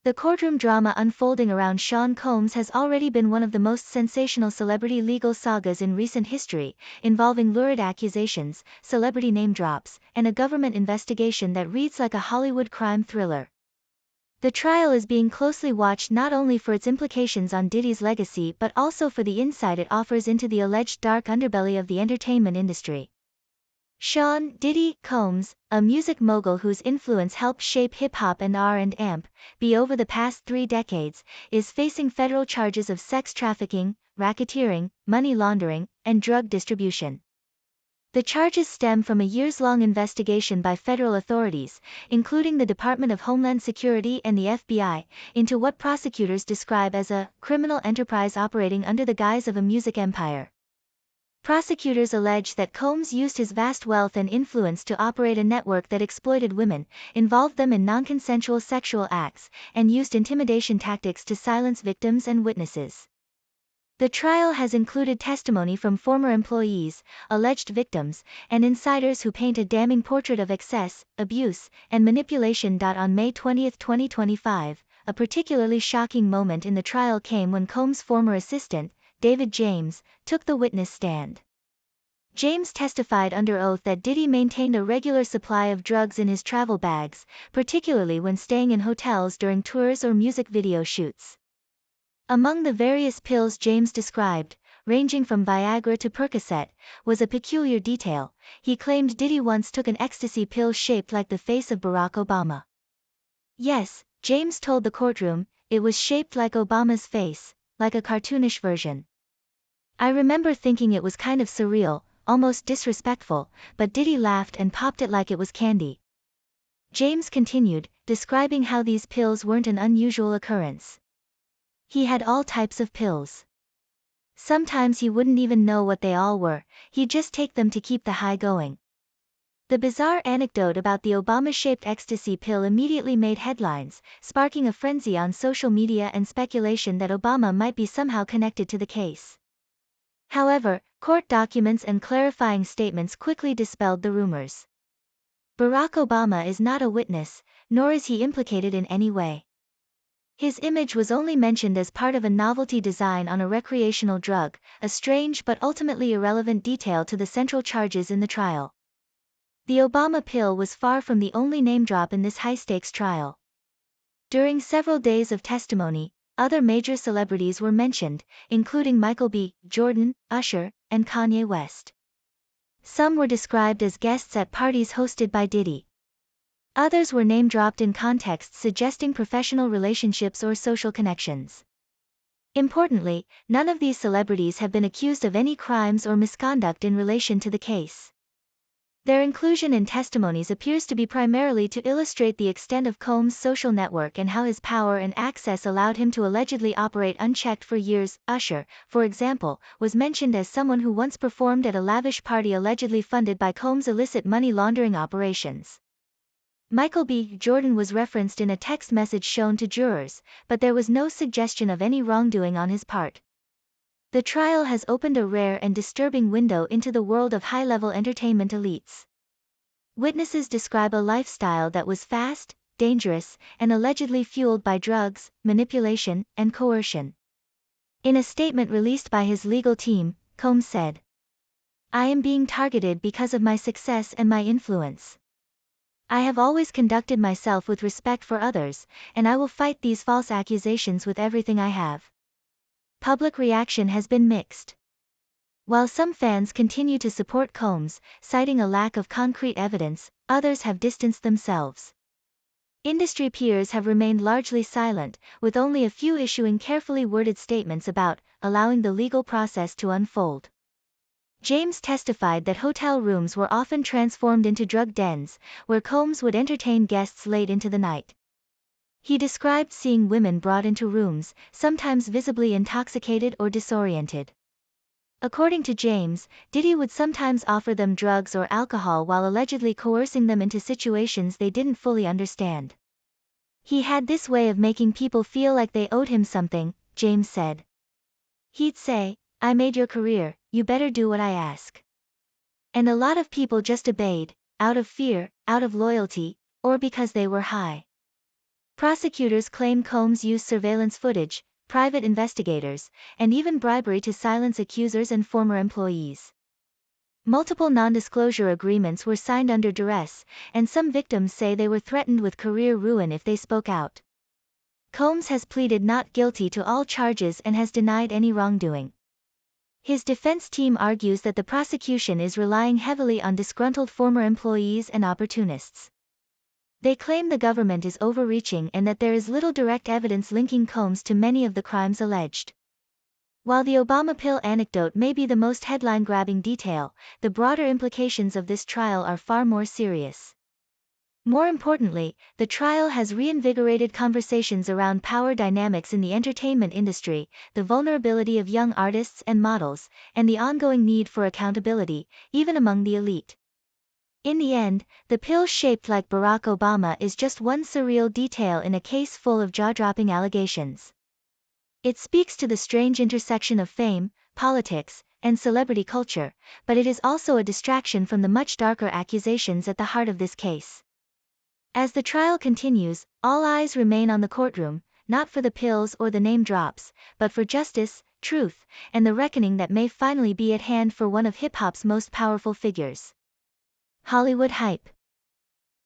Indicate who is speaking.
Speaker 1: The courtroom drama unfolding around Sean Combs has already been one of the most sensational celebrity legal sagas in recent history, involving lurid accusations, celebrity name drops, and a government investigation that reads like a Hollywood crime thriller. The trial is being closely watched not only for its implications on Diddy's legacy but also for the insight it offers into the alleged dark underbelly of the entertainment industry. Sean "Diddy" Combs, a music mogul whose influence helped shape hip-hop and R&B over the past 3 decades, is facing federal charges of sex trafficking, racketeering, money laundering, and drug distribution. The charges stem from a years-long investigation by federal authorities, including the Department of Homeland Security and the FBI, into what prosecutors describe as a criminal enterprise operating under the guise of a music empire. Prosecutors allege that Combs used his vast wealth and influence to operate a network that exploited women, involved them in non-consensual sexual acts, and used intimidation tactics to silence victims and witnesses. The trial has included testimony from former employees, alleged victims, and insiders who paint a damning portrait of excess, abuse, and manipulation. On May 20, 2025, a particularly shocking moment in the trial came when Combs' former assistant, David James, took the witness stand. James testified under oath that Diddy maintained a regular supply of drugs in his travel bags, particularly when staying in hotels during tours or music video shoots. Among the various pills James described, ranging from Viagra to Percocet, was a peculiar detail. He claimed Diddy once took an ecstasy pill shaped like the face of Barack Obama. Yes, James told the courtroom, it was shaped like Obama's face, like a cartoonish version. I remember thinking it was kind of surreal, almost disrespectful, but Diddy laughed and popped it like it was candy. James continued, describing how these pills weren't an unusual occurrence. He had all types of pills. Sometimes he wouldn't even know what they all were, he'd just take them to keep the high going. The bizarre anecdote about the Obama-shaped ecstasy pill immediately made headlines, sparking a frenzy on social media and speculation that Obama might be somehow connected to the case. However, court documents and clarifying statements quickly dispelled the rumors. Barack Obama is not a witness, nor is he implicated in any way. His image was only mentioned as part of a novelty design on a recreational drug, a strange but ultimately irrelevant detail to the central charges in the trial. The Obama pill was far from the only name drop in this high-stakes trial. During several days of testimony, other major celebrities were mentioned, including Michael B. Jordan, Usher, and Kanye West. Some were described as guests at parties hosted by Diddy. Others were name-dropped in contexts suggesting professional relationships or social connections. Importantly, none of these celebrities have been accused of any crimes or misconduct in relation to the case. Their inclusion in testimonies appears to be primarily to illustrate the extent of Combs' social network and how his power and access allowed him to allegedly operate unchecked for years. Usher, for example, was mentioned as someone who once performed at a lavish party allegedly funded by Combs' illicit money laundering operations. Michael B. Jordan was referenced in a text message shown to jurors, but there was no suggestion of any wrongdoing on his part. The trial has opened a rare and disturbing window into the world of high-level entertainment elites. Witnesses describe a lifestyle that was fast, dangerous, and allegedly fueled by drugs, manipulation, and coercion. In a statement released by his legal team, Combs said, "I am being targeted because of my success and my influence. I have always conducted myself with respect for others, and I will fight these false accusations with everything I have." Public reaction has been mixed. While some fans continue to support Combs, citing a lack of concrete evidence, others have distanced themselves. Industry peers have remained largely silent, with only a few issuing carefully worded statements about allowing the legal process to unfold. James testified that hotel rooms were often transformed into drug dens, where Combs would entertain guests late into the night. He described seeing women brought into rooms, sometimes visibly intoxicated or disoriented. According to James, Diddy would sometimes offer them drugs or alcohol while allegedly coercing them into situations they didn't fully understand. He had this way of making people feel like they owed him something, James said. He'd say, "I made your career, you better do what I ask." And a lot of people just obeyed, out of fear, out of loyalty, or because they were high. Prosecutors claim Combs used surveillance footage, private investigators, and even bribery to silence accusers and former employees. Multiple non-disclosure agreements were signed under duress, and some victims say they were threatened with career ruin if they spoke out. Combs has pleaded not guilty to all charges and has denied any wrongdoing. His defense team argues that the prosecution is relying heavily on disgruntled former employees and opportunists. They claim the government is overreaching and that there is little direct evidence linking Combs to many of the crimes alleged. While the Obama pill anecdote may be the most headline-grabbing detail, the broader implications of this trial are far more serious. More importantly, the trial has reinvigorated conversations around power dynamics in the entertainment industry, the vulnerability of young artists and models, and the ongoing need for accountability, even among the elite. In the end, the pill shaped like Barack Obama is just one surreal detail in a case full of jaw-dropping allegations. It speaks to the strange intersection of fame, politics, and celebrity culture, but it is also a distraction from the much darker accusations at the heart of this case. As the trial continues, all eyes remain on the courtroom, not for the pills or the name drops, but for justice, truth, and the reckoning that may finally be at hand for one of hip-hop's most powerful figures. Hollywood hype.